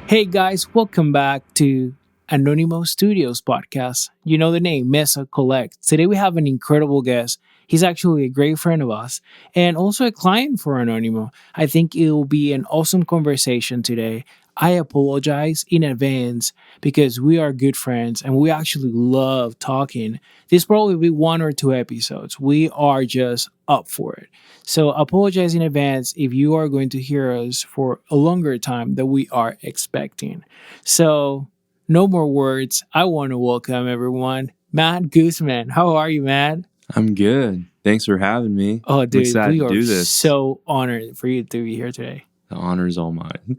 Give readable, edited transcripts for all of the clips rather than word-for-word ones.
Hey guys, welcome back to Anonymo Studios podcast. You know the name, Mesa Collect. Today we have an incredible guest. He's actually a great friend of us and also a client for Anonymo. I think it will be an awesome conversation today. I apologize in advance because we are good friends and we actually love talking. This probably will be one or two episodes. We are just up for it. So apologize in advance if you are going to hear us for a longer time than we are expecting. So no more words. I want to welcome everyone. Matt Guzman. How are you, Matt? I'm good. Thanks for having me. Oh, I'm dude, excited we to are do this. so honored for you to be here today. The honor is all mine.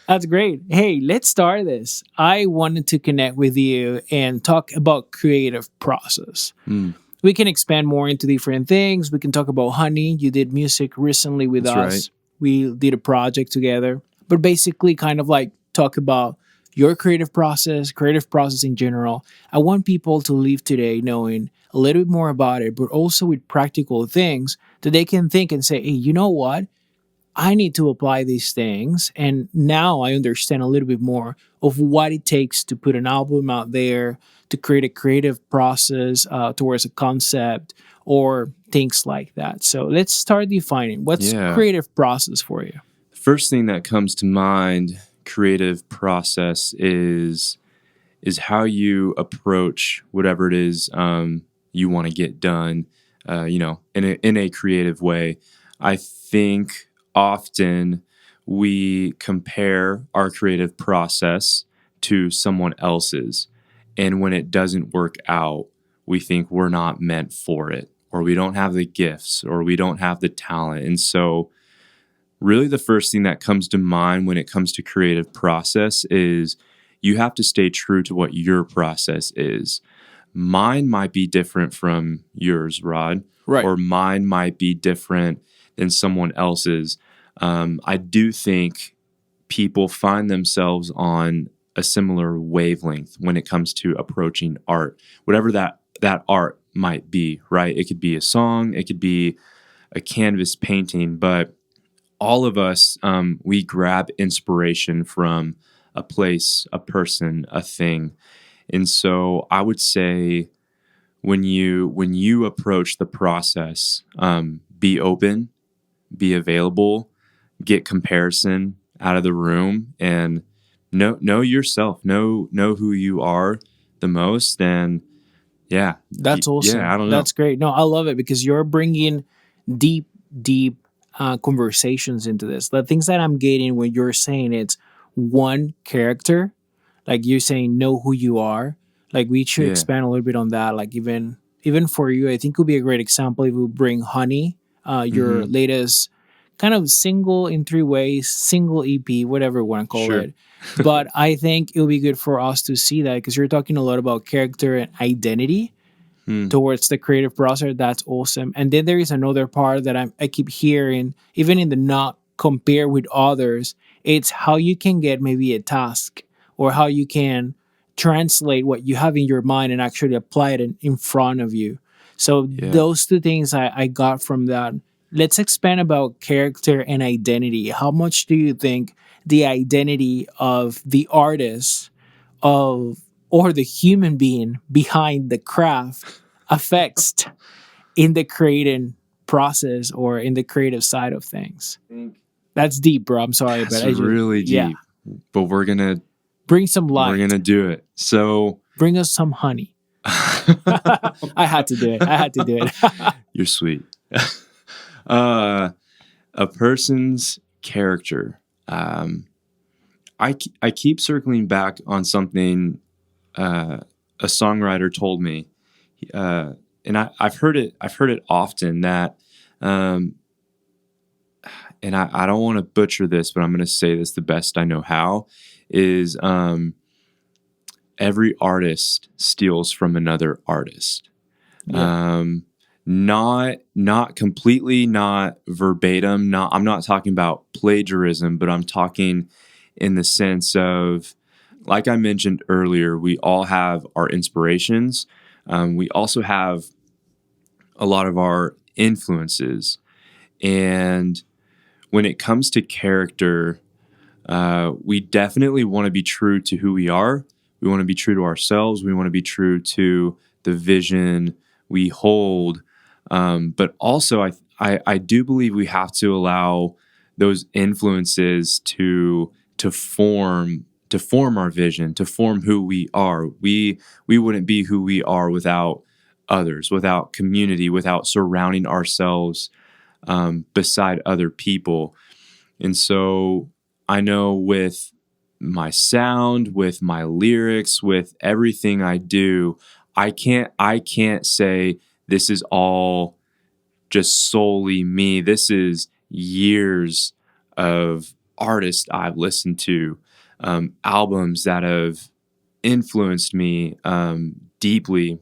That's great. Hey, let's start this. I wanted to connect with you and talk about creative process. We can expand more into different things. We can talk about Honey. You did music recently with That's us. right. We did a project together. But basically kind of like talk about your creative process in general. I want people to leave today knowing a little bit more about it, but also with practical things that they can think and say, hey, you know what? I need to apply these things. And now I understand a little bit more of what it takes to put an album out there, to create a creative process towards a concept or things like that. So let's start defining what's Yeah. creative process for you. The first thing that comes to mind, creative process, is how you approach whatever it is you want to get done. In a creative way. I think often we compare our creative process to someone else's, and when it doesn't work out, we think we're not meant for it, or we don't have the gifts, or we don't have the talent. And so really the first thing that comes to mind when it comes to creative process is you have to stay true to what your process is. Mine might be different from yours, Rod, Right. or mine might be different than someone else's. I do think people find themselves on a similar wavelength when it comes to approaching art, whatever that art might be, right? It could be a song, it could be a canvas painting, but all of us, we grab inspiration from a place, a person, a thing. And so I would say when you approach the process, be open, be available, get comparison out of the room, and know yourself, know who you are the most. And yeah, That's awesome. Yeah, I don't know. That's great. No, I love it because you're bringing deep conversations into this. The things that I'm getting when you're saying it's one character, like you're saying know who you are. Like we should Yeah. expand a little bit on that. Like even for you, I think it would be a great example if we bring Honey, your latest kind of single in three ways, single EP, whatever you want to call Sure. it. But I think it would be good for us to see that because you're talking a lot about character and identity towards the creative process. That's awesome. And then there is another part that I keep hearing, even in the not compare with others, it's how you can get maybe a task or how you can translate what you have in your mind and actually apply it in front of you. So Yeah. those two things I got from that. Let's expand about character and identity. How much do you think the identity of the artist of or the human being behind the craft affects in the creating process or in the creative side of things? That's deep, bro. I'm sorry, That's but I just, really deep. yeah. But we're gonna Bring some light. we're gonna do it. So Bring us some honey. I had to do it. you're sweet. A person's character. I keep circling back on something a songwriter told me, and I've heard it often that, and I don't want to butcher this, but I'm going to say this the best I know how, is every artist steals from another artist. Yeah. Not completely, not verbatim. I'm not talking about plagiarism, but I'm talking in the sense of, like I mentioned earlier, we all have our inspirations. We also have a lot of our influences. And when it comes to character, We definitely want to be true to who we are. We want to be true to ourselves. We want to be true to the vision we hold. But also, I do believe we have to allow those influences to form our vision, to form who we are. We wouldn't be who we are without others, without community, without surrounding ourselves beside other people. And so I know with my sound, with my lyrics, with everything I do, I can't say this is all just solely me. This is years of artists I've listened to, albums that have influenced me deeply,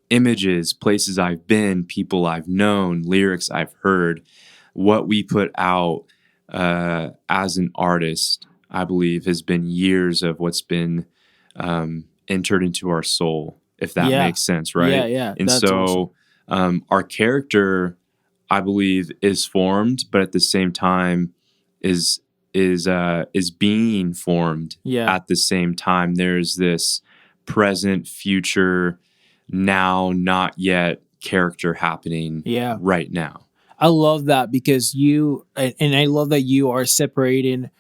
images, places I've been, people I've known, lyrics I've heard, what we put out as an artist, I believe, has been years of what's been entered into our soul, if that Yeah. makes sense, Yeah, right? yeah. And That's awesome. so our character, I believe, is formed, but at the same time is is being formed Yeah. at the same time. There's this present, future, now, not yet character happening Yeah. right now. I love that because and I love that you are separating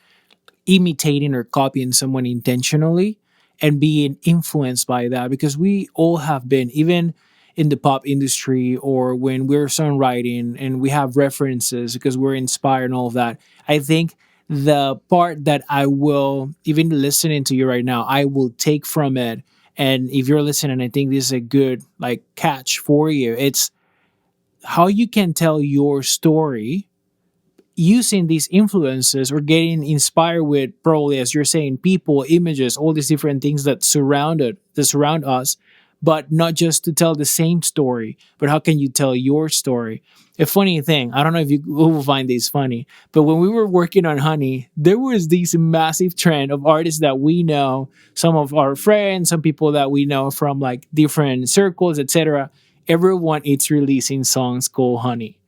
imitating or copying someone intentionally and being influenced by that, because we all have been, even in the pop industry or when we're songwriting and we have references because we're inspired and all of that. I think the part that I will, even listening to you right now, I will take from it, and if you're listening, I think this is a good like catch for you. It's how you can tell your story using these influences or getting inspired with, probably as you're saying, people, images, all these different things that surround us, but not just to tell the same story, but how can you tell your story? A funny thing, I don't know if you will find this funny, but when we were working on Honey, there was this massive trend of artists that we know, some of our friends, some people that we know from like different circles, etc. Everyone is releasing songs called Honey.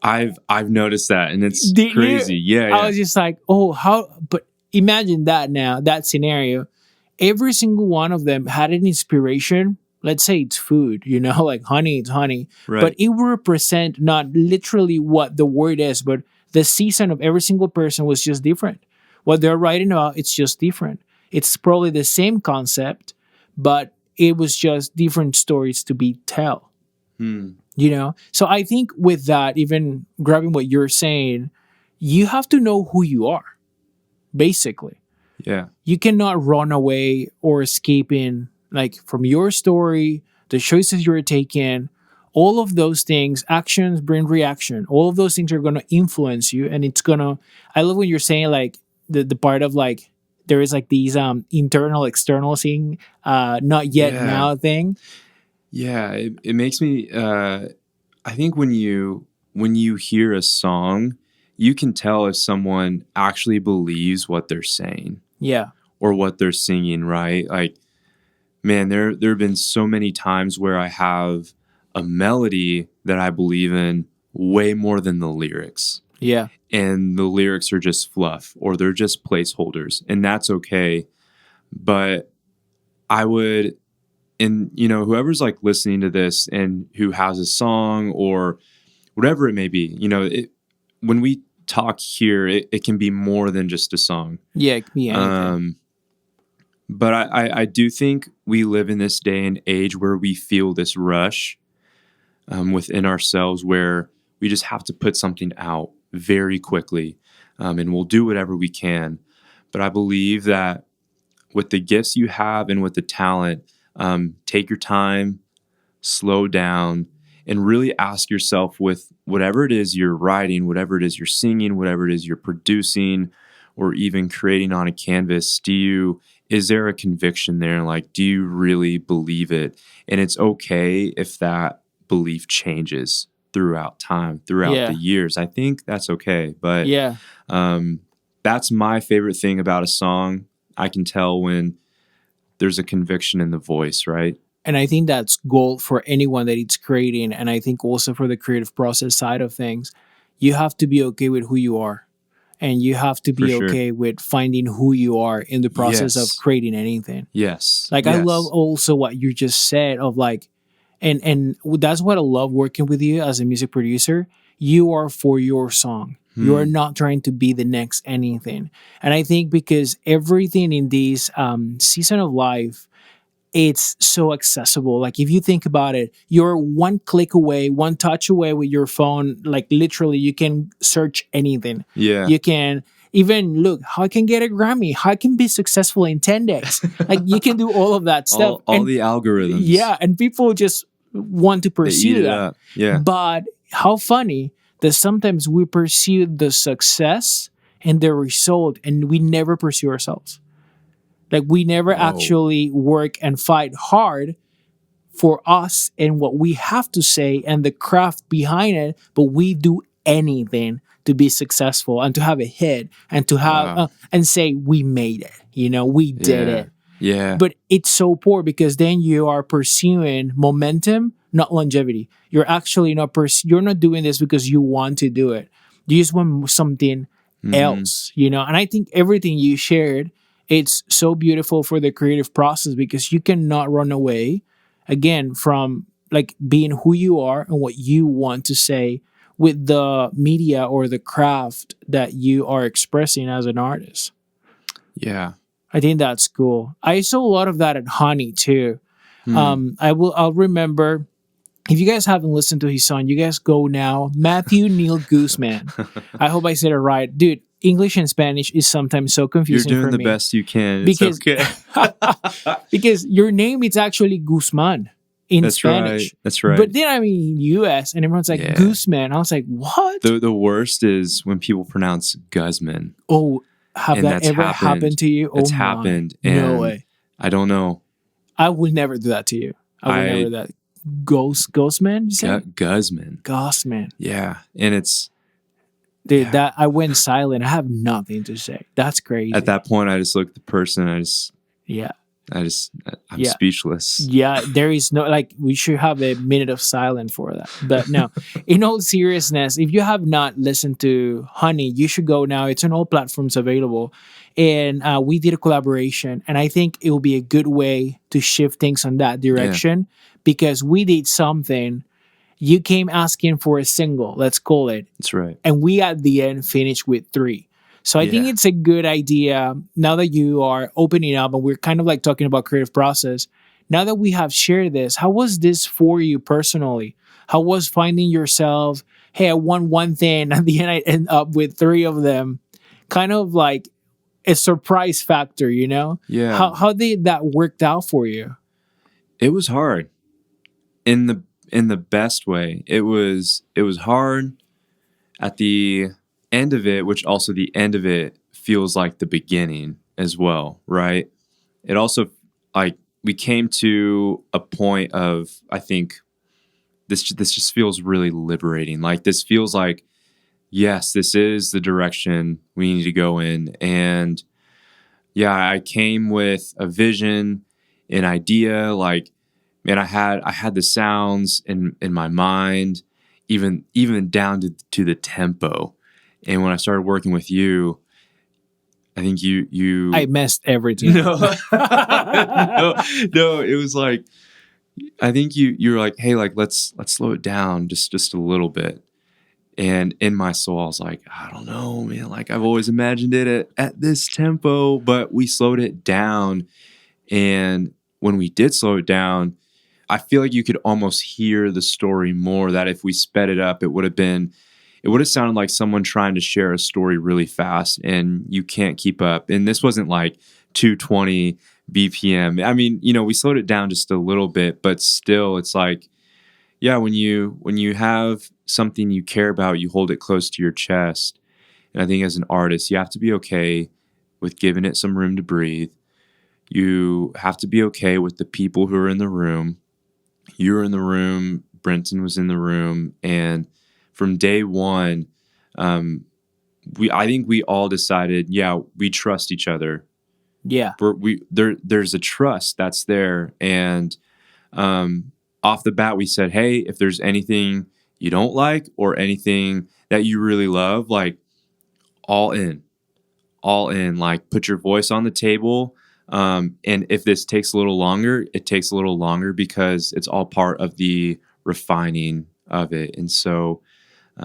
I've noticed that, and it's Did you? crazy. Yeah, I yeah, was just like, oh, how? But imagine that now, that scenario. Every single one of them had an inspiration. Let's say it's food, like honey, it's honey. But right. it will represent not literally what the word is, but the season of every single person was just different. What they're writing about, it's just different. It's probably the same concept, but it was just different stories to be tell. Hmm. So I think with that, even grabbing what you're saying, you have to know who you are, basically. Yeah, You cannot run away or escaping like from your story, the choices you're taking, all of those things. Actions bring reaction. All of those things are going to influence you, and it's going to, I love when you're saying like the part of like there is like these internal external thing, not yet yeah, now thing. yeah. It makes me. I think when you hear a song, you can tell if someone actually believes what they're saying Yeah. or what they're singing. Right? Like, man, there have been so many times where I have a melody that I believe in way more than the lyrics, Yeah. and the lyrics are just fluff or they're just placeholders, and that's okay. But I would, and whoever's like listening to this and who has a song or whatever it may be, when we talk here, it can be more than just a song. Yeah. It can be anything. Um, but I do think we live in this day and age where we feel this rush within ourselves where we just have to put something out very quickly, and we'll do whatever we can. But I believe that with the gifts you have and with the talent, take your time, slow down, and really ask yourself with whatever it is you're writing, whatever it is you're singing, whatever it is you're producing, or even creating on a canvas, is there a conviction there? Like, do you really believe it? And it's okay if that belief changes throughout time, throughout the Yeah. years. I think that's okay. But Yeah. um, that's my favorite thing about a song. I can tell when there's a conviction in the voice, right? And I think that's gold for anyone that it's creating. And I think also for the creative process side of things, you have to be okay with who you are. and you have to For be sure. okay with finding who you are in the process of Yes. creating anything. Yes. Like I love Yes. also what you just said of like, and that's what I love working with you as a music producer. You are for your song. You are Hmm. not trying to be the next anything. And I think because everything in this season of life, it's so accessible. Like if you think about it, you're one click away, one touch away with your phone. Like literally, you can search anything. Yeah. You can even look how I can get a Grammy, how I can be successful in 10 days. Like you can do all of that stuff. all And the algorithms. yeah, and people just want to They eat pursue it that. up. Yeah. But how funny that sometimes we pursue the success and the result and we never pursue ourselves. Like we never Whoa. actually work and fight hard for us and what we have to say and the craft behind it, but we do anything to be successful and to have a hit and to have Wow. and say we made it. You know, we did Yeah. it. Yeah. But it's so poor because then you are pursuing momentum, not longevity. You're actually not you're not doing this because you want to do it. You just want something Hmm. else, you know. And I think everything you shared, it's so beautiful for the creative process because you cannot run away again from like being who you are and what you want to say with the media or the craft that you are expressing as an artist. Yeah. I think that's cool. I saw a lot of that at Honey too. Hmm. I'll remember if you guys haven't listened to his song, you guys go now. Matthew Neil Guzman. I hope I said it right. Dude, English and Spanish is sometimes so You're confusing doing for the me. best you can. It's Because okay. because your name is actually Guzman in That's Spanish. right. That's right. But then I'm in US and everyone's like Yeah. Guzman. I was like, what? The worst is when people pronounce Guzman. Oh, have And that that's ever happened to you? It's Oh my. happened. No And way. I don't know. I would never do that to you. I would never do that. Ghostman, you said? Guzman. Guzman. Yeah. And it's Dude, yeah. that I went silent. I have nothing to say. That's crazy. At that point I just look at the person, yeah. I'm Yeah. speechless. Yeah, there is no like we should have a minute of silence for that. But no, in all seriousness, if you have not listened to Honey, you should go now. It's on all platforms available, and we did a collaboration, and I think it will be a good way to shift things on that direction because we did something. You came asking for a single, let's call it, That's right. and we at the end finished with 3. So I think Yeah. it's a good idea now that you are opening up and we're kind of like talking about creative process. Now that we have shared this, how was this for you personally? How was finding yourself? Hey, I want one thing. At the end, I end up with 3 of them. Kind of like a surprise factor, you know? Yeah. How did that worked out for you? It was hard. In the best way. It was hard at the end of it, which also the end of it feels like the beginning as well, right? It also like we came to a point of I think this just feels really liberating. Like this feels like yes, this is the direction we need to go in. And yeah, I came with a vision, an idea, like man, I had the sounds in my mind, even down to the tempo. And when I started working with you, I think you I messed everything no, up. no, it was like I think you were like, hey, like let's slow it down just a little bit. And in my soul, I was like, I don't know, man. Like I've always imagined it at this tempo, but we slowed it down. And when we did slow it down, I feel like you could almost hear the story more. That if we sped it up, it would have sounded like someone trying to share a story really fast, and you can't keep up. And this wasn't like 220 BPM. I mean, we slowed it down just a little bit, but still, it's like, yeah, when you have something you care about, you hold it close to your chest. And I think as an artist, you have to be okay with giving it some room to breathe. You have to be okay with the people who are in the room. You were in the room, Brenton was in the room, and from day one, I think we all decided, yeah, we trust each other. Yeah. There's a trust that's there, and off the bat, we said, hey, if there's anything you don't like or anything that you really love, like all in, all in. Like put your voice on the table. And if this takes a little longer, it takes a little longer because it's all part of the refining of it. And so, does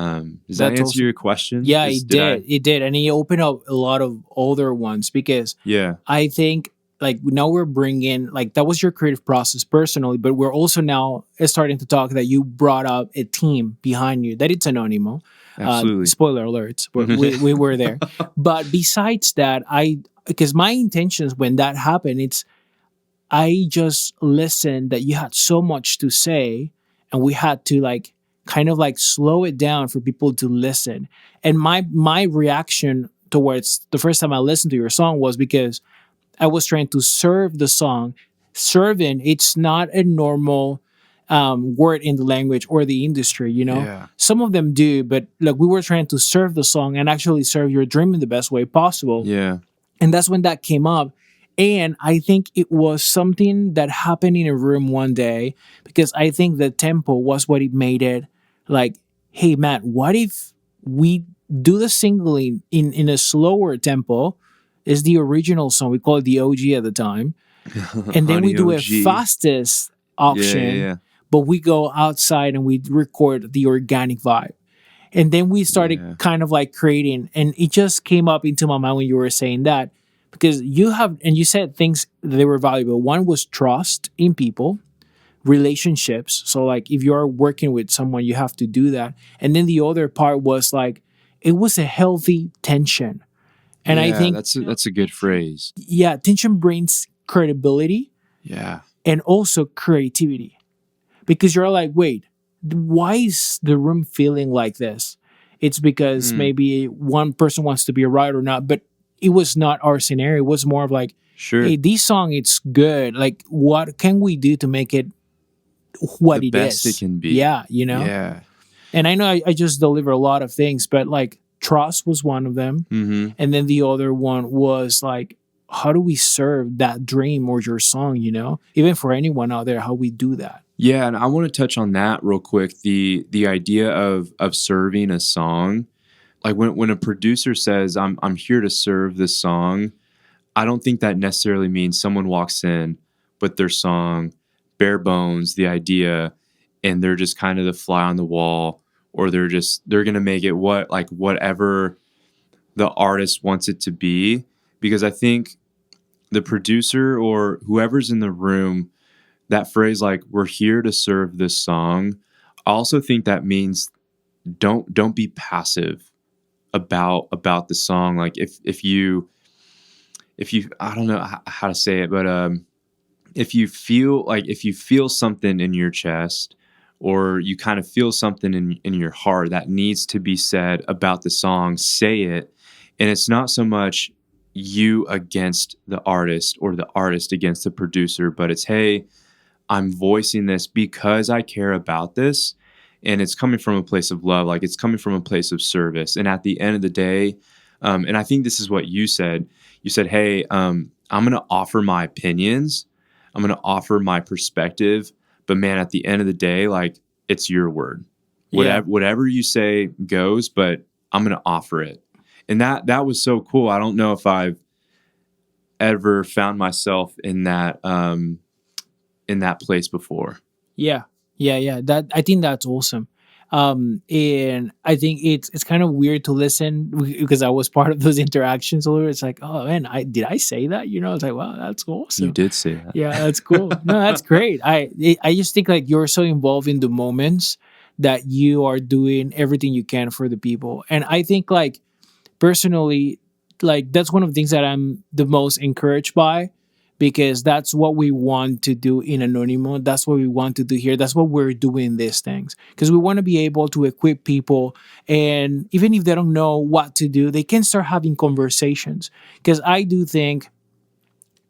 that That's answer also your question? yeah, Is it did I? did. It did. And he opened up a lot of older ones because Yeah, I think like now we're bringing like that was your creative process personally, but we're also now starting to talk that you brought up a team behind you that it's Anonymo. absolutely. Spoiler alerts, we were there. But besides that, because my intentions when that happened, I just listened that you had so much to say, and we had to like kind of like slow it down for people to listen. And my reaction towards the first time I listened to your song was because I was trying to serve the song. Serving, it's not a normal word in the language or the industry, you know? Yeah, Some of them do, but like we were trying to serve the song and actually serve your dream in the best way possible. yeah, And that's when that came up. And I think it was something that happened in a room one day because I think the tempo was what it made it like, hey, Matt, what if we do the singling in a slower tempo? Is the original song. We call it the OG at the time. And then we Honey do a OG. fastest Yeah, option, yeah, but we go outside and we record the organic vibe. And then we started yeah, kind of like creating, and it just came up into my mind when you were saying that because you have, and you said things that they were valuable. One was trust in people, relationships. So, like, if you're working with someone, you have to do that. And then the other part was like, it was a healthy tension. And I yeah. think, That's a good phrase. yeah, tension brings credibility Yeah, and also creativity because you're like, wait, why is the room feeling like this? It's because mm, maybe one person wants to be right or not, but it was not our scenario. It was more of like, sure. hey, this song it's good. Like, what can we do to make it The what it best it is? can be. Yeah, you know. Yeah. And I know I just deliver a lot of things, but like trust was one of them, Mm-hmm. and then the other one was like, how do we serve that dream or your song? You know, even for anyone out there, how we do that. Yeah, and I want to touch on that real quick. The idea of serving a song. Like when a producer says, I'm here to serve this song, I don't think that necessarily means someone walks in with their song, bare bones, the idea, and they're just kind of the fly on the wall, or they're gonna make it whatever the artist wants it to be. Because I think the producer or whoever's in the room, that phrase like we're here to serve this song, I also think that means don't be passive about the song. Like if you I don't know how to say it, but if you feel something in your chest or you kind of feel something in your heart that needs to be said about the song, say it. And it's not so much you against the artist or the artist against the producer, but it's, hey, I'm voicing this because I care about this. And it's coming from a place of love, like it's coming from a place of service. And at the end of the day, and I think this is what you said. You said, hey, I'm going to offer my opinions. I'm going to offer my perspective. But man, at the end of the day, like it's your word. Yeah. Whatever you say goes, but I'm going to offer it. And that was so cool. I don't know if I've ever found myself in that place before. Yeah, yeah. That I think that's awesome. And I think it's kind of weird to listen because I was part of those interactions. A little, it's like, oh man, I say that? You know, it's like, wow, that's You awesome. did say that. Yeah, that's cool. No, that's great. I just think like you're so involved in the moments that you are doing everything you can for the people, and I think like personally, like that's one of the things that I'm the most encouraged by because that's what we want to do in Anonymous. That's what we want to do here. That's what we're doing these things because we want to be able to equip people. And even if they don't know what to do, they can start having conversations. Because I do think,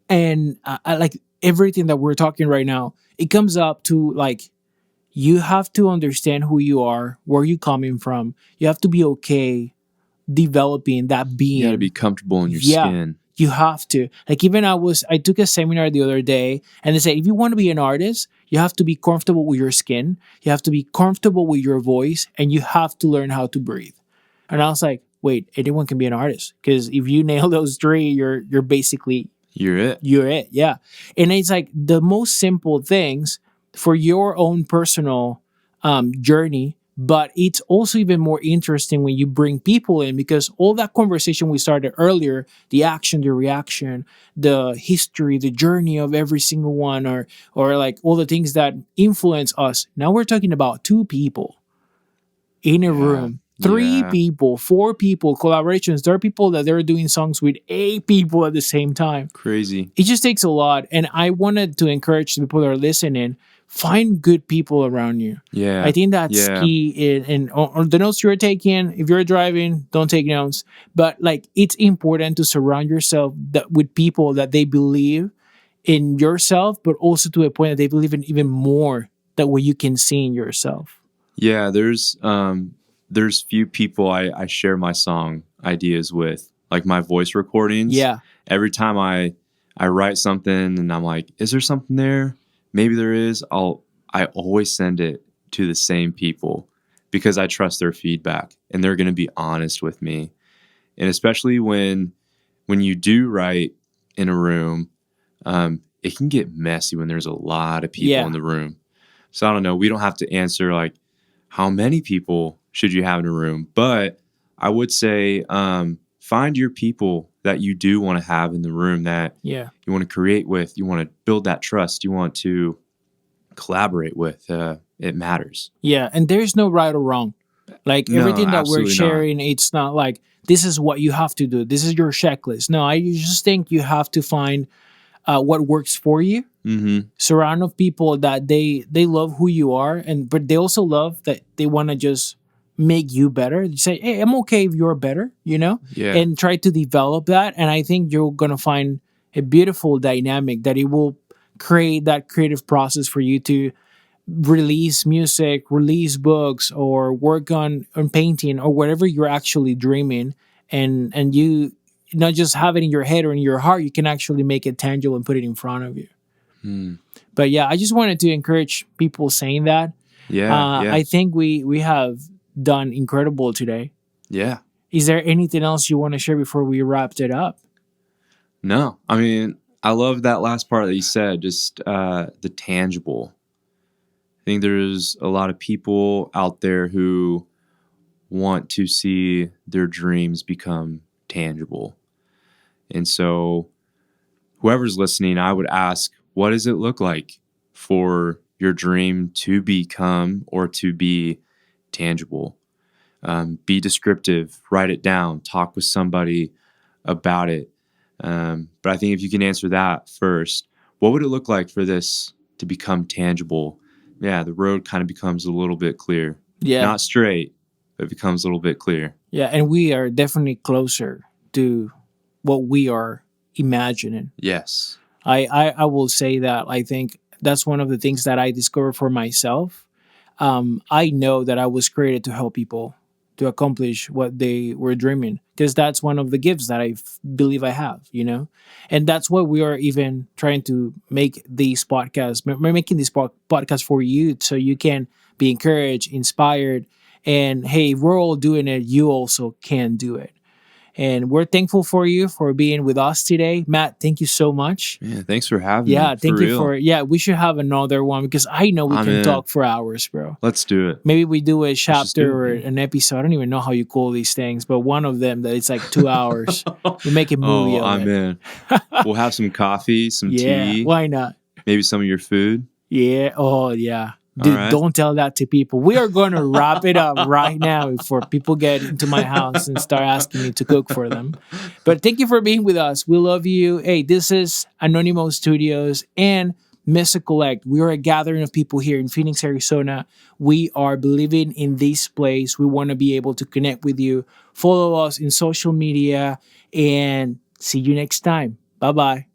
and I like everything that we're talking right now, it comes up to like, you have to understand who you are, where you're coming from. You have to be okay developing that You got to being. be comfortable in your Yeah, skin. you have to. Like even I took a seminar the other day and they said if you want to be an artist, you have to be comfortable with your skin, you have to be comfortable with your voice, and you have to learn how to breathe. And I was like, wait, anyone can be an artist. Because if you nail those three, you're basically You're it. you're it. Yeah. And it's like the most simple things for your own personal journey. But it's also even more interesting when you bring people in, because all that conversation we started earlier, the action, the reaction, the history, the journey of every single one, or like all the things that influence us. Now we're talking about two people in a room, three Yeah. people, four people, collaborations. There are people that they're doing songs with 8 people at the same time. Crazy. It just takes a lot. And I wanted to encourage the people that are listening, find good people around you. Yeah. I think that's Yeah. key. In on the notes you're taking, if you're driving, don't take notes. But like, it's important to surround yourself with people that they believe in yourself, but also to a point that they believe in even more than what you can see in yourself. Yeah, there's few people I share my song ideas with, like my voice recordings. Yeah. Every time I write something and I'm like, is there something there? Maybe there is. I always send it to the same people because I trust their feedback and they're going to be honest with me. And especially when you do write in a room, it can get messy when there's a lot of people in the room. So I don't know. We don't have to answer like, how many people should you have in a room? But I would say find your people that you do want to have in the room, that you want to create with, you want to build that trust, you want to collaborate with. It matters. Yeah, and there's no right or wrong. Like everything that we're absolutely sharing, it's not like this is what you have to do. This is your checklist. No, I just think you have to find what works for you. Mm-hmm. Surround of people that they love who you are, but they also love that they want to just make you better. They say, hey, I'm okay if you're better, Yeah. and try to develop that. And I think you're gonna find a beautiful dynamic that it will create that creative process for you to release music, release books, or work on painting or whatever you're actually dreaming, and you not just have it in your head or in your heart, you can actually make it tangible and put it in front of you. But yeah, I just wanted to encourage people saying that. I think we have done incredible today. Yeah. Is there anything else you want to share before we wrapped it up? No, I mean, I love that last part that you said, just the tangible. I think there's a lot of people out there who want to see their dreams become tangible. And so whoever's listening, I would ask, what does it look like for your dream to become or to be tangible? Be descriptive, write it down, talk with somebody about it. But I think if you can answer that first, what would it look like for this to become tangible? Yeah, the road kind of becomes a little bit clear. Yeah. Not straight, but it becomes a little bit clear. Yeah, and we are definitely closer to what we are imagining. Yes. I will say that I think that's one of the things that I discovered for myself. I know that I was created to help people to accomplish what they were dreaming, because that's one of the gifts that I believe I have, and that's why we are even trying to make these podcasts. We're making this podcast for you, so you can be encouraged, inspired, and hey, if we're all doing it, you also can do it. And we're thankful for you for being with us today. Matt, thank you so much. Yeah, thanks for having me. Yeah, thank you for we should have another one, because I know we can talk for hours, bro. Let's do it. Maybe we do a chapter or an episode. I don't even know how you call these things, but one of them that it's like 2 hours. We make a movie of I'm it. in. We'll have some coffee, some tea. Why not? Maybe some of your food. Yeah. Oh, yeah. Dude, don't tell that to people. We are going to wrap it up right now before people get into my house and start asking me to cook for them. But thank you for being with us. We love you. Hey, this is Anonymo Studios and Mesa Collect. We are a gathering of people here in Phoenix, Arizona. We are believing in this place. We want to be able to connect with you. Follow us in social media and see you next time. Bye-bye.